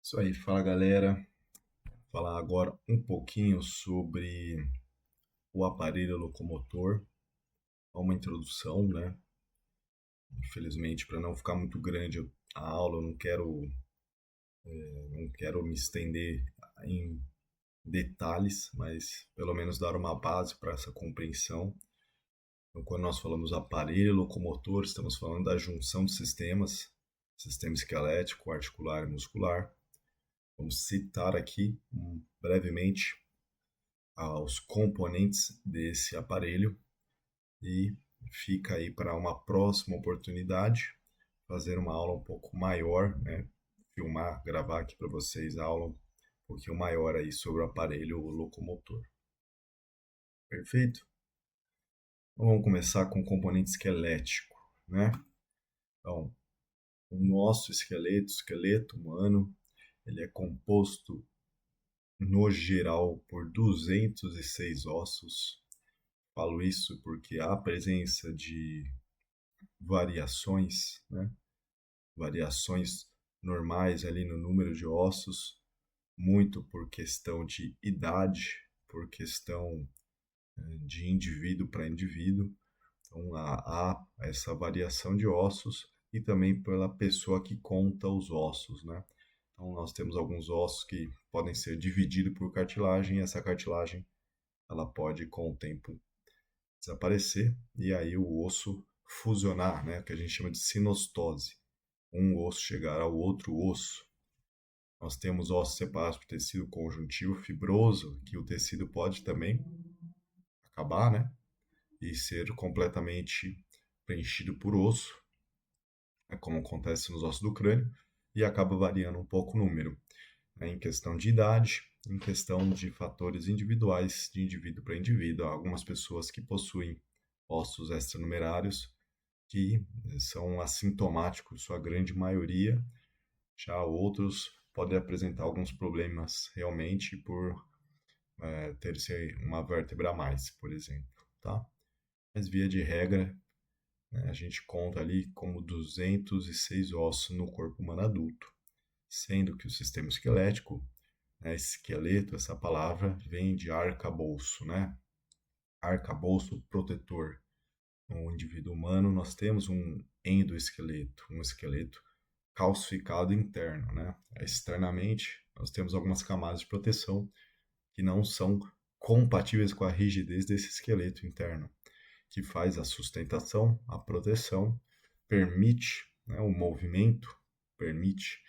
Isso aí, fala galera. Falar agora um pouquinho sobre o aparelho locomotor, uma introdução, né? Infelizmente, para não ficar muito grande a aula, eu não quero me estender em detalhes, mas pelo menos dar uma base para essa compreensão. Então, quando nós falamos aparelho locomotor, estamos falando da junção de sistemas, sistema esquelético, articular e muscular. Vamos citar aqui brevemente aos componentes desse aparelho e fica aí para uma próxima oportunidade fazer uma aula um pouco maior, né? Filmar, gravar aqui para vocês a aula um pouquinho maior aí sobre o aparelho locomotor. Perfeito? Então vamos começar com o componente esquelético, né? Então, o nosso esqueleto humano, ele é composto no geral por 206 ossos. Falo isso porque há presença de variações, né? Variações normais ali no número de ossos, muito por questão de idade, por questão de indivíduo para indivíduo. Então há essa variação de ossos e também pela pessoa que conta os ossos, né? Então nós temos alguns ossos que podem ser divididos por cartilagem e essa cartilagem ela pode com o tempo desaparecer e aí o osso fusionar, né? Que a gente chama de sinostose. Um osso chegar ao outro osso. Nós temos ossos separados por tecido conjuntivo fibroso, que o tecido pode também acabar, né? E ser completamente preenchido por osso, é como acontece nos ossos do crânio, e acaba variando um pouco o número, né? Em questão de idade, em questão de fatores individuais, de indivíduo para indivíduo. Há algumas pessoas que possuem ossos extranumerários que são assintomáticos, sua grande maioria. Já outros podem apresentar alguns problemas realmente por ter uma vértebra a mais, por exemplo, tá? Mas via de regra, né, a gente conta ali como 206 ossos no corpo humano adulto, sendo que o sistema esquelético, né, esqueleto, essa palavra vem de arcabouço, né? Arcabouço protetor. No indivíduo humano, nós temos um endoesqueleto, um esqueleto calcificado interno, né? Externamente, nós temos algumas camadas de proteção que não são compatíveis com a rigidez desse esqueleto interno, que faz a sustentação, a proteção, permite, né, o movimento, permite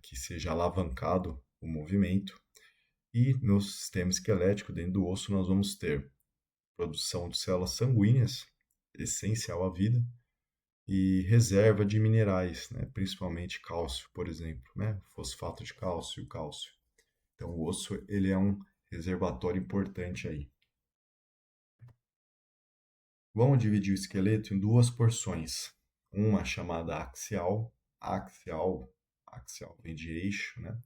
que seja alavancado o movimento. E no sistema esquelético, dentro do osso, nós vamos ter produção de células sanguíneas, essencial à vida, e reserva de minerais, né? Principalmente cálcio, por exemplo, né? Fosfato de cálcio, cálcio. Então o osso ele é um reservatório importante aí. Vamos dividir o esqueleto em duas porções. Uma chamada axial, axial vem de eixo, né?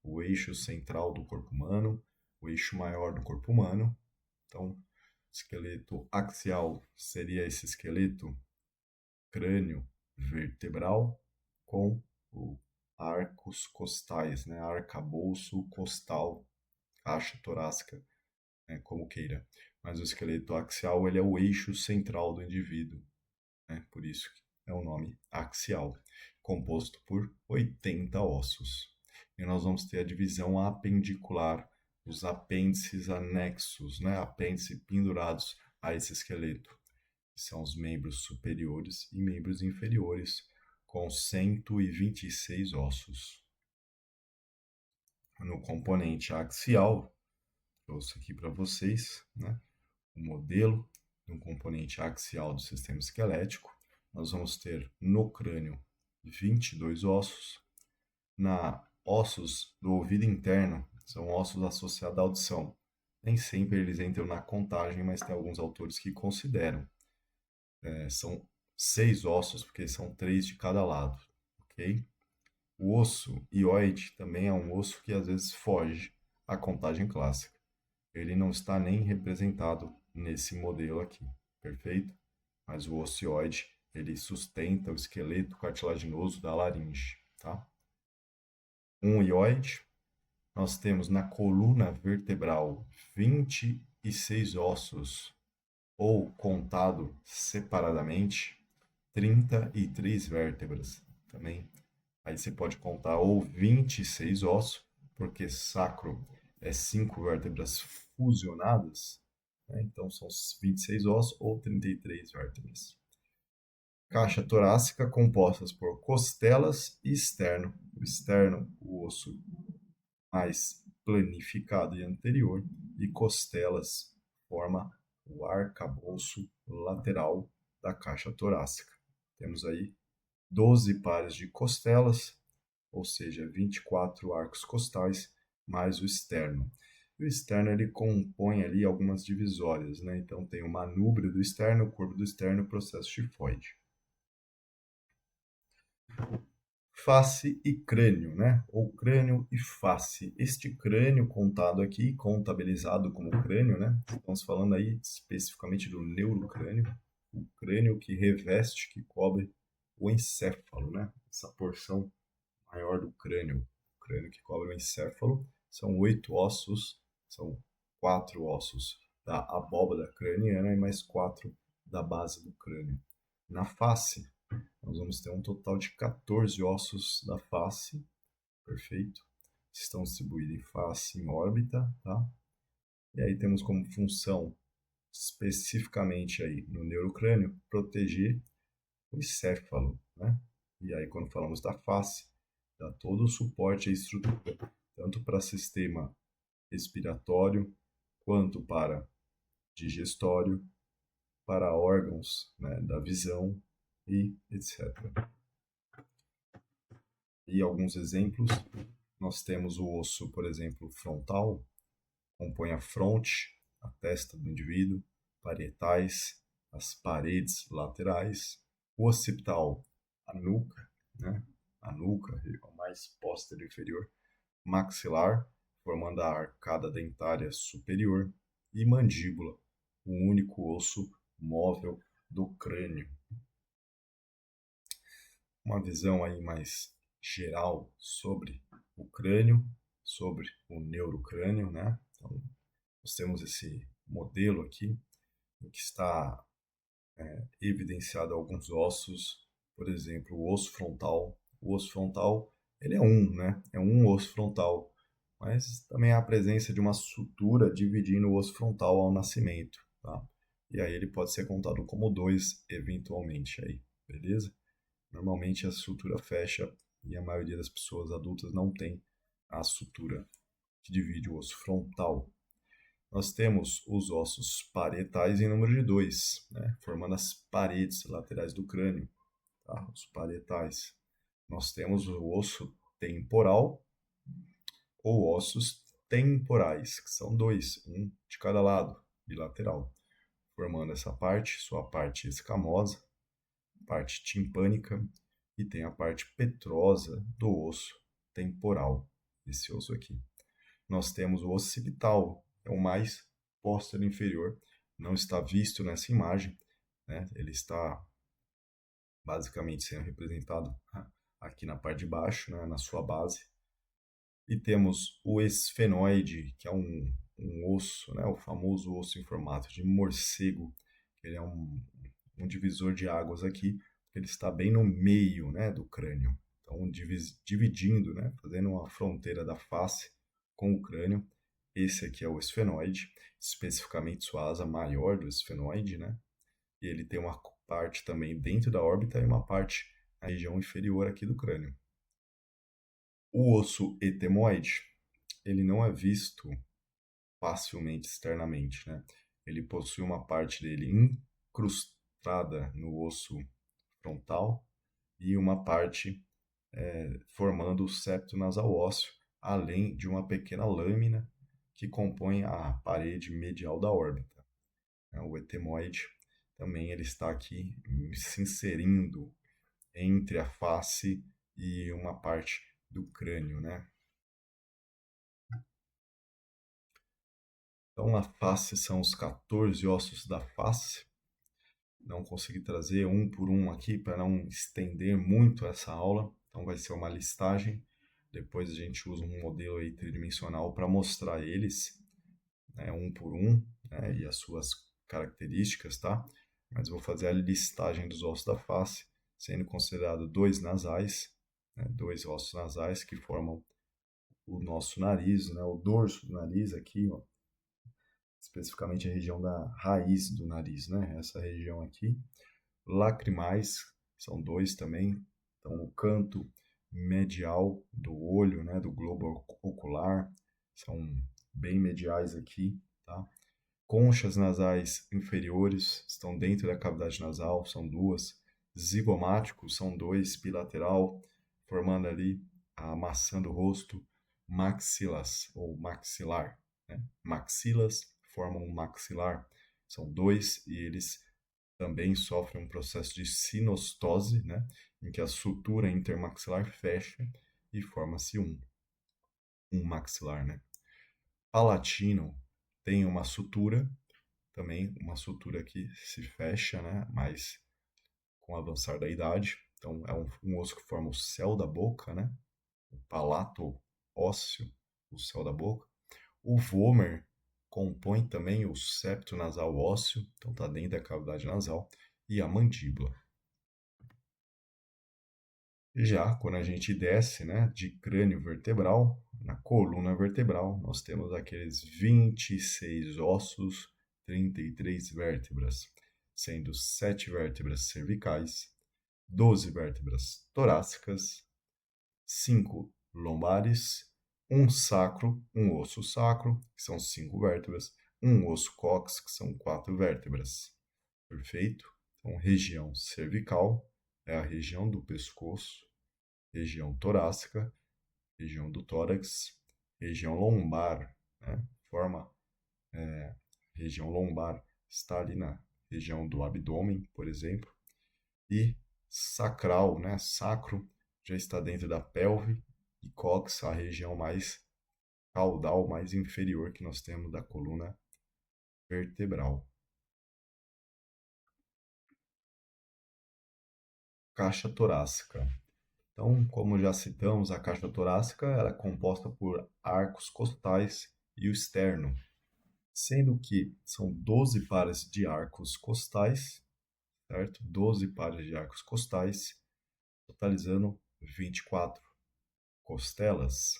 O eixo central do corpo humano, o eixo maior do corpo humano. Então, esqueleto axial seria esse esqueleto crânio vertebral com o arcos costais, né? Arcabouço costal, caixa torácica, né? Como queira. Mas o esqueleto axial ele é o eixo central do indivíduo, né? Por isso é o nome axial, composto por 80 ossos. E nós vamos ter a divisão apendicular, os apêndices anexos, né? Apêndices pendurados a esse esqueleto que são os membros superiores e membros inferiores, com 126 ossos. No componente axial, trouxe aqui para vocês, né, o modelo do componente axial do sistema esquelético. Nós vamos ter no crânio 22 ossos, na ossos do ouvido interno, são ossos associados à audição. Nem sempre eles entram na contagem, mas tem alguns autores que consideram. São 6 ossos, porque são 3 de cada lado, ok? O osso hioide também é um osso que às vezes foge à contagem clássica. Ele não está nem representado nesse modelo aqui, perfeito? Mas o osso hioide, ele sustenta o esqueleto cartilaginoso da laringe, tá? um hioide. Nós temos na coluna vertebral 26 ossos, ou contado separadamente, 33 vértebras também. Aí você pode contar ou 26 ossos, porque sacro é 5 vértebras fusionadas, né? Então são 26 ossos ou 33 vértebras. Caixa torácica compostas por costelas e externo. O externo, o osso mais planificado e anterior, e costelas forma o arcabouço lateral da caixa torácica. Temos aí 12 pares de costelas, ou seja, 24 arcos costais, mais o externo. E o externo ele compõe ali algumas divisórias, né? Então tem o manúbrio do externo, o corpo do externo e o processo tifoide. Face e crânio, né? Ou crânio e face. Este crânio contado aqui, contabilizado como crânio, né? Estamos falando aí especificamente do neurocrânio, o crânio que reveste, que cobre o encéfalo, né? Essa porção maior do crânio, o crânio que cobre o encéfalo, são 8 ossos, são 4 ossos da abóbada craniana e mais 4 da base do crânio. Na face, nós vamos ter um total de 14 ossos da face, perfeito? Estão distribuídos em face, em órbita, tá? E aí temos como função, especificamente aí no neurocrânio, proteger o encéfalo, né? E aí quando falamos da face, dá todo o suporte à estrutura, tanto para sistema respiratório, quanto para digestório, para órgãos, né, da visão e etc. E alguns exemplos, nós temos o osso, por exemplo, frontal, compõe a fronte, a testa do indivíduo, parietais, as paredes laterais, o occipital, a nuca, né? A nuca, a mais posterior inferior, maxilar, formando a arcada dentária superior, e mandíbula, o único osso móvel do crânio. Uma visão aí mais geral sobre o crânio, sobre o neurocrânio, né? Então, nós temos esse modelo aqui, em que está evidenciado alguns ossos, por exemplo, o osso frontal. O osso frontal, ele é um, né? É um osso frontal, mas também há a presença de uma sutura dividindo o osso frontal ao nascimento, tá? E aí ele pode ser contado como dois, eventualmente, aí, beleza? Normalmente a sutura fecha e a maioria das pessoas adultas não tem a sutura que divide o osso frontal. Nós temos os ossos parietais em número de 2, né, formando as paredes laterais do crânio, tá? Os parietais. Nós temos o osso temporal ou ossos temporais, que são dois, um de cada lado, bilateral, formando essa parte, sua parte escamosa, parte timpânica, e tem a parte petrosa do osso temporal, esse osso aqui. Nós temos o occipital, é o mais posterior inferior, não está visto nessa imagem, né? Ele está basicamente sendo representado aqui na parte de baixo, né? Na sua base. E temos o esfenoide, que é um osso, né? O famoso osso em formato de morcego. Ele é um divisor de águas aqui, porque ele está bem no meio, né, do crânio. Então, dividindo, né, fazendo uma fronteira da face com o crânio. Esse aqui é o esfenoide, especificamente sua asa maior do esfenoide, né? E ele tem uma parte também dentro da órbita e uma parte na região inferior aqui do crânio. O osso etemoide, ele não é visto facilmente externamente, né? Ele possui uma parte dele incrustada no osso frontal e uma parte formando o septo nasal ósseo, além de uma pequena lâmina que compõe a parede medial da órbita. O etemoide também ele está aqui se inserindo entre a face e uma parte do crânio, né? Então, a face são os 14 ossos da face. Não consegui trazer um por um aqui para não estender muito essa aula, então vai ser uma listagem. Depois a gente usa um modelo aí tridimensional para mostrar eles, né, um por um, né, e as suas características, tá? Mas vou fazer a listagem dos ossos da face, sendo considerado dois nasais, né, dois ossos nasais que formam o nosso nariz, né, o dorso do nariz aqui, ó, especificamente a região da raiz do nariz, né, essa região aqui. Lacrimais, são dois também, então o canto medial do olho, né, do globo ocular, são bem mediais aqui, tá? Conchas nasais inferiores estão dentro da cavidade nasal, são duas. Zigomáticos são dois, bilateral, formando ali a maçã do rosto. Maxilas, ou maxilar, né? Maxilas formam um maxilar, são dois, e eles também sofrem um processo de sinostose, né? Em que a sutura intermaxilar fecha e forma-se um maxilar, né? Palatino tem uma sutura, também uma sutura que se fecha, né? Mas com o avançar da idade. Então, é um osso que forma o céu da boca, né? O palato ósseo, o céu da boca. O vômer compõe também o septo nasal ósseo, então está dentro da cavidade nasal, e a mandíbula. Já quando a gente desce, né, de crânio vertebral, na coluna vertebral, nós temos aqueles 26 ossos, 33 vértebras, sendo 7 vértebras cervicais, 12 vértebras torácicas, 5 lombares, um sacro, um osso sacro, que são 5 vértebras, um osso cóccix, que são 4 vértebras. Perfeito? Então, região cervical é a região do pescoço, região torácica, região do tórax, região lombar, né? Forma região lombar está ali na região do abdômen, por exemplo, e sacral, né? Sacro já está dentro da pelve e cóccix, a região mais caudal, mais inferior que nós temos da coluna vertebral. Caixa torácica. Então, como já citamos, a caixa torácica ela é composta por arcos costais e o externo, sendo que são 12 pares de arcos costais, certo? 12 pares de arcos costais, totalizando 24 costelas.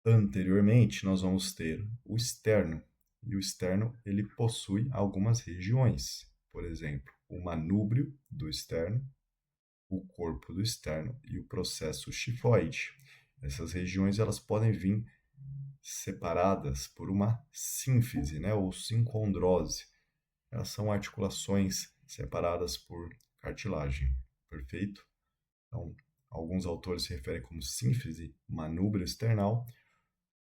Anteriormente, nós vamos ter o externo, e o externo ele possui algumas regiões, por exemplo, o manúbrio do externo, o corpo do externo e o processo xifoide. Essas regiões elas podem vir separadas por uma sínfise, né, ou sincondrose. Elas são articulações separadas por cartilagem. Perfeito? Então, alguns autores se referem como sínfise manúbrio external,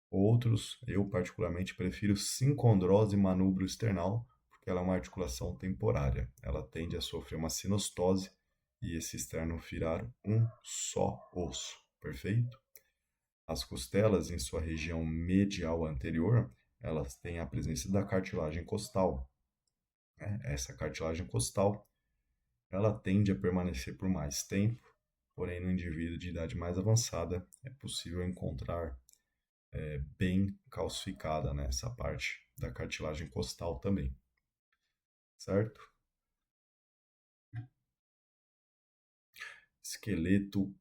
outros, eu particularmente prefiro sincondrose manúbrio external, porque ela é uma articulação temporária. Ela tende a sofrer uma sinostose e esse externo virar um só osso. Perfeito? As costelas, em sua região medial anterior, elas têm a presença da cartilagem costal, né? Essa cartilagem costal, ela tende a permanecer por mais tempo, porém no indivíduo de idade mais avançada é possível encontrar bem calcificada, né, essa parte da cartilagem costal também, certo? Esqueleto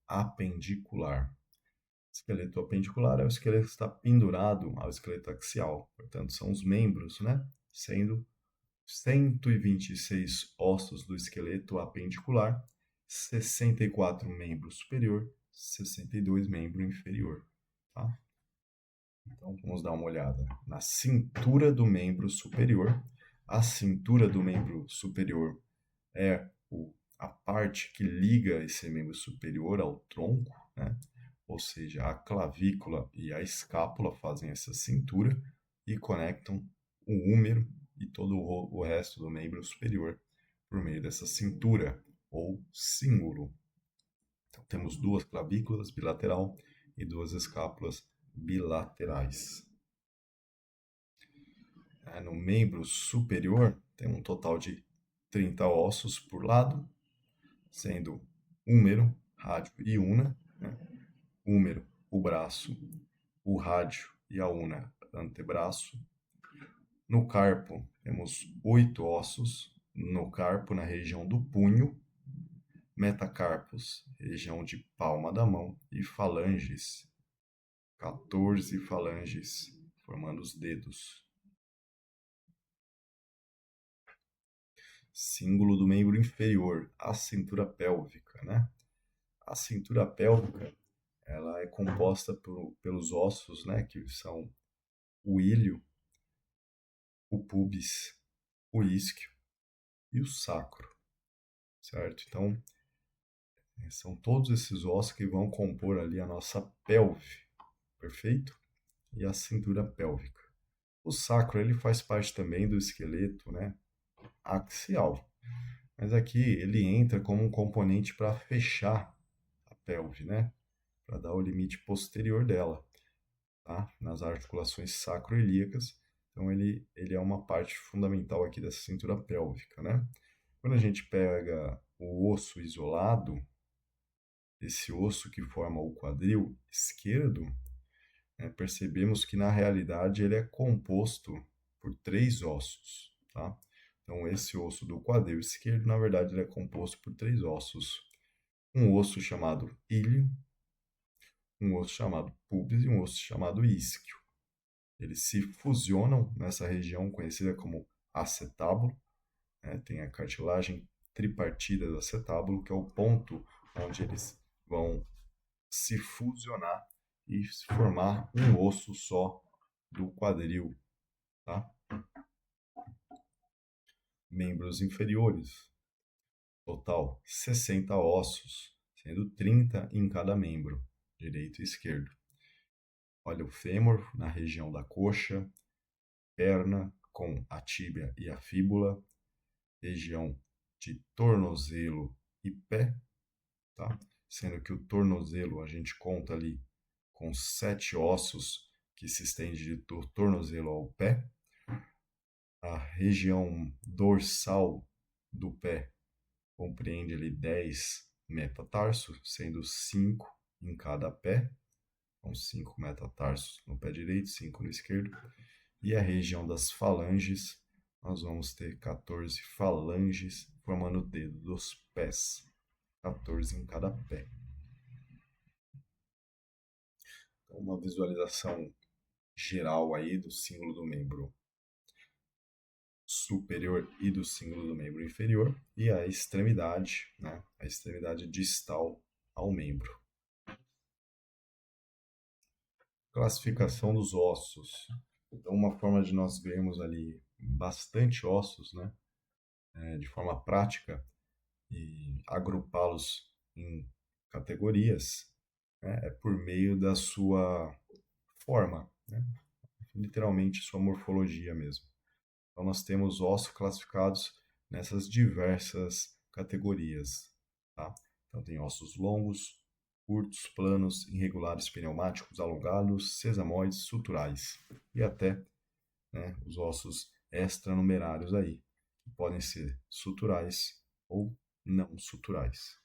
apendicular. Esqueleto apendicular é o esqueleto que está pendurado ao esqueleto axial, portanto, são os membros, né? Sendo 126 ossos do esqueleto apendicular, 64 membros superior, 62 membro inferior, tá? Então, vamos dar uma olhada na cintura do membro superior. A cintura do membro superior é a parte que liga esse membro superior ao tronco, né? Ou seja, a clavícula e a escápula fazem essa cintura e conectam o húmero e todo o resto do membro superior por meio dessa cintura ou cíngulo. Então, temos duas clavículas bilateral e duas escápulas bilaterais. No membro superior, tem um total de 30 ossos por lado, sendo húmero, rádio e una, né? húmero, o braço, o rádio e a una, antebraço. No carpo, temos 8 ossos. No carpo, na região do punho, metacarpos, região de palma da mão, e falanges, 14 falanges, formando os dedos. Símbolo do membro inferior, a cintura pélvica, né? A cintura pélvica, ela é composta pelos ossos, né, que são o ilho, o pubis, o isquio e o sacro, certo? Então, são todos esses ossos que vão compor ali a nossa pelve, perfeito? E a cintura pélvica. O sacro, ele faz parte também do esqueleto, né, axial. Mas aqui ele entra como um componente para fechar a pelve, né, para dar o limite posterior dela, tá? Nas articulações sacroiliacas. Então ele é uma parte fundamental aqui dessa cintura pélvica, né? Quando a gente pega o osso isolado, esse osso que forma o quadril esquerdo, né, percebemos que na realidade ele é composto por 3 ossos, tá? Então esse osso do quadril esquerdo, na verdade, ele é composto por 3 ossos. Um osso chamado ilho, um osso chamado pubis e um osso chamado isquio. Eles se fusionam nessa região conhecida como acetábulo, né? Tem a cartilagem tripartida do acetábulo, que é o ponto onde eles vão se fusionar e formar um osso só do quadril, tá? Membros inferiores, total 60 ossos, sendo 30 em cada membro, direito e esquerdo. Olha o fêmur na região da coxa, perna com a tíbia e a fíbula, região de tornozelo e pé, tá? Sendo que o tornozelo a gente conta ali com 7 ossos que se estende do tornozelo ao pé. A região dorsal do pé compreende ali 10 metatarsos, sendo 5 em cada pé. Então, 5 metatarsos no pé direito, 5 no esquerdo. E a região das falanges, nós vamos ter 14 falanges formando o dedo dos pés, 14 em cada pé. Então, uma visualização geral aí do símbolo do membro superior e do símbolo do membro inferior e a extremidade, né, a extremidade distal ao membro. Classificação dos ossos. Então, uma forma de nós vermos ali bastante ossos, né, de forma prática e agrupá-los em categorias, né, é por meio da sua forma, né, literalmente sua morfologia mesmo. Então, nós temos ossos classificados nessas diversas categorias, tá? Então, tem ossos longos, curtos, planos, irregulares, pneumáticos, alongados, sesamoides, suturais e até, né, os ossos extranumerários aí, que podem ser suturais ou não suturais.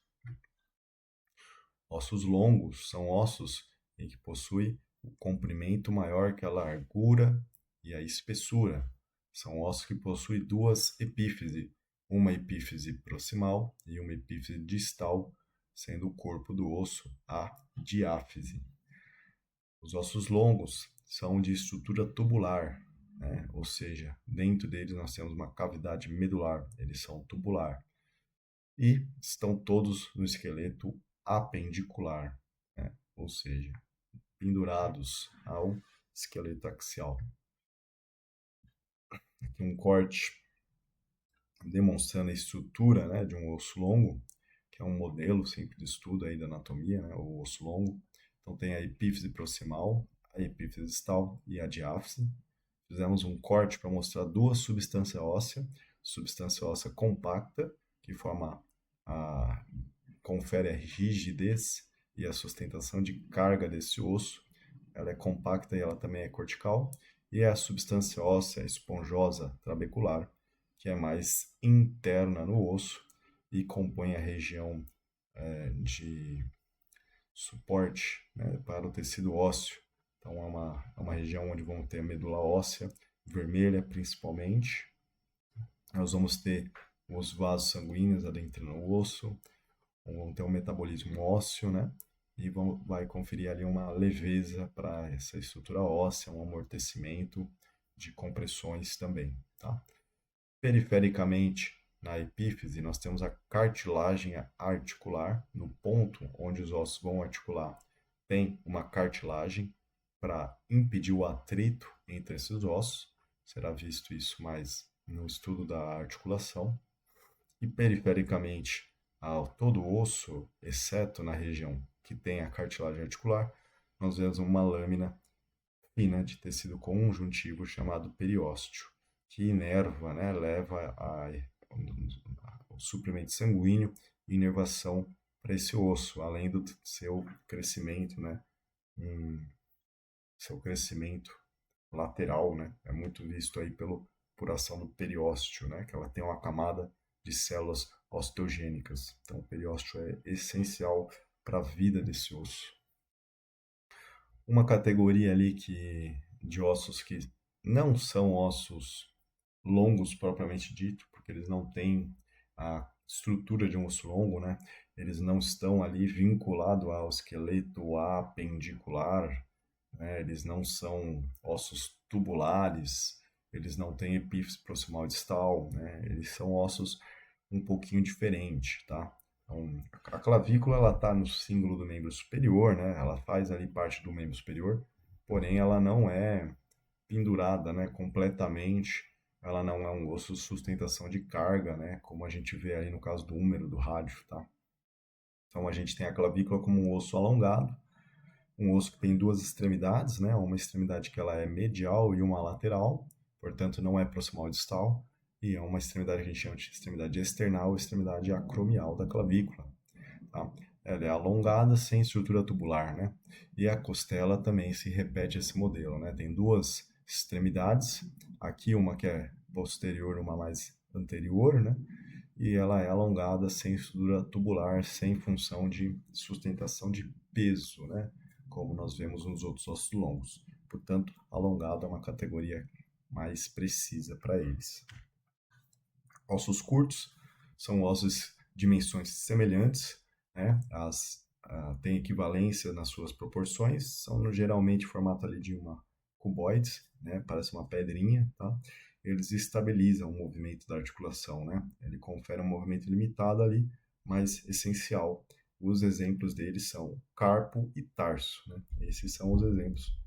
Ossos longos são ossos em que possui o comprimento maior que a largura e a espessura. São ossos que possuem 2 epífises, uma epífise proximal e uma epífise distal, sendo o corpo do osso a diáfise. Os ossos longos são de estrutura tubular, né? Ou seja, dentro deles nós temos uma cavidade medular, eles são tubular. E estão todos no esqueleto apendicular, né? Ou seja, pendurados ao esqueleto axial. Aqui um corte demonstrando a estrutura, né, de um osso longo, que é um modelo sempre de estudo aí da anatomia, né, o osso longo. Então tem a epífise proximal, a epífise distal e a diáfise. Fizemos um corte para mostrar 2 substância óssea compacta, que confere a rigidez e a sustentação de carga desse osso. Ela é compacta e ela também é cortical. E a substância óssea esponjosa trabecular, que é mais interna no osso e compõe a região de suporte, né, para o tecido ósseo. Então, é uma região onde vão ter a medula óssea vermelha, principalmente. Nós vamos ter os vasos sanguíneos adentrando o osso, vão ter um metabolismo ósseo, né? E vai conferir ali uma leveza para essa estrutura óssea, um amortecimento de compressões também, tá? Perifericamente, na epífise, nós temos a cartilagem articular, no ponto onde os ossos vão articular, tem uma cartilagem para impedir o atrito entre esses ossos. Será visto isso mais no estudo da articulação. E perifericamente ao todo o osso, exceto na região que tem a cartilagem articular, nós vemos uma lâmina fina de tecido conjuntivo chamado periósteo, que inerva, né, leva o suprimento sanguíneo e inervação para esse osso, além do seu crescimento, né, seu crescimento lateral, né, é muito visto aí por ação do periósteo, né, que ela tem uma camada de células osteogênicas. Então, o periósteo é essencial para a vida desse osso. Uma categoria ali de ossos que não são ossos longos propriamente dito, porque eles não têm a estrutura de um osso longo, né? Eles não estão ali vinculados ao esqueleto apendicular, né? Eles não são ossos tubulares, eles não têm epífise proximal distal, né? Eles são ossos um pouquinho diferentes, tá? Então, a clavícula ela está no símbolo do membro superior, né? Ela faz ali parte do membro superior, porém ela não é pendurada, né, completamente. Ela não é um osso de sustentação de carga, né, como a gente vê aí no caso do húmero, do rádio, tá? Então a gente tem a clavícula como um osso alongado, um osso que tem duas extremidades, né, uma extremidade que ela é medial e uma lateral, portanto não é proximal distal, e é uma extremidade que a gente chama de extremidade external, extremidade acromial da clavícula, tá? Ela é alongada sem estrutura tubular, né? E a costela também se repete esse modelo, né? Tem duas extremidades, aqui uma que é posterior, uma mais anterior, né? E ela é alongada sem estrutura tubular, sem função de sustentação de peso, né? Como nós vemos nos outros ossos longos. Portanto, alongado é uma categoria mais precisa para eles. Ossos curtos são ossos de dimensões semelhantes, né? Têm equivalência nas suas proporções, são geralmente formato ali de uma cuboide, né? Parece uma pedrinha, tá? Eles estabilizam o movimento da articulação, né? Ele confere um movimento limitado ali, mas essencial. Os exemplos deles são carpo e tarso, né? Esses são os exemplos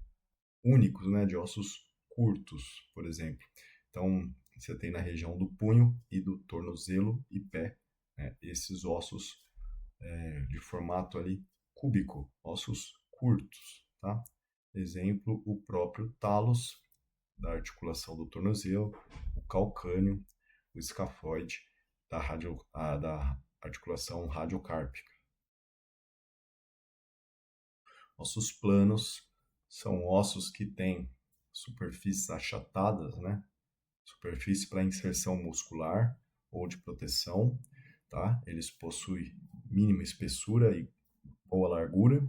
únicos, né, de ossos curtos, por exemplo. Então, você tem na região do punho e do tornozelo e pé, né, esses ossos de formato ali cúbico, ossos curtos, tá? Exemplo, o próprio talos da articulação do tornozelo, o calcâneo, o escafoide da articulação radiocárpica. Ossos planos são ossos que têm superfícies achatadas, né? Superfície para inserção muscular ou de proteção, tá? Eles possuem mínima espessura e boa largura,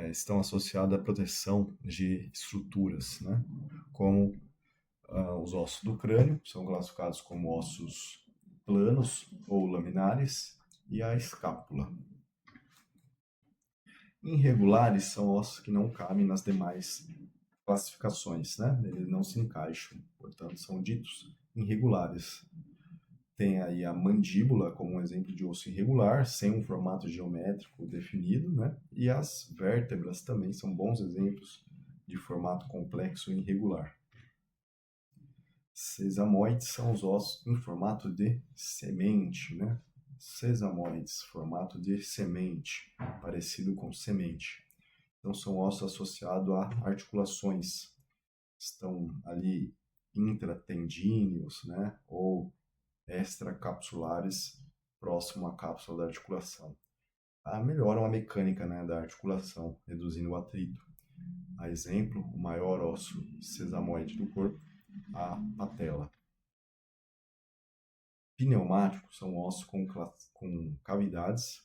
estão associados à proteção de estruturas, né? Como os ossos do crânio, são classificados como ossos planos ou laminares, e a escápula. Irregulares são ossos que não cabem nas demais classificações, né? Eles não se encaixam, portanto, são ditos irregulares. Tem aí a mandíbula como um exemplo de osso irregular, sem um formato geométrico definido, né? E as vértebras também são bons exemplos de formato complexo e irregular. Sesamoides são os ossos em formato de semente, né? Sesamoides, formato de semente, parecido com semente. Então, são ossos associados a articulações. Estão ali intratendíneos, né? Ou extracapsulares próximo à cápsula da articulação. Melhoram a mecânica, né, da articulação, reduzindo o atrito. A exemplo, o maior osso sesamoide do corpo, a patela. Pneumáticos são ossos com cavidades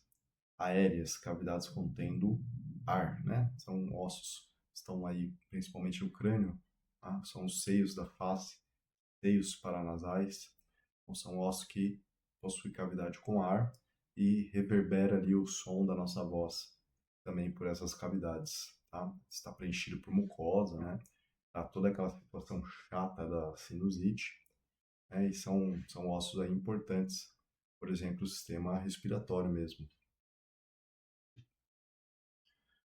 aéreas, cavidades contendo ar, né? São ossos que estão aí principalmente no crânio, tá? São os seios da face, seios paranasais, então são ossos que possuem cavidade com ar e reverbera ali o som da nossa voz também por essas cavidades, tá? Está preenchido por mucosa, né? Tá toda aquela situação chata da sinusite, né? E são ossos aí importantes, por exemplo, o sistema respiratório mesmo.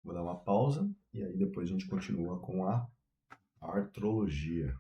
Vou dar uma pausa e aí depois a gente continua com a artrologia.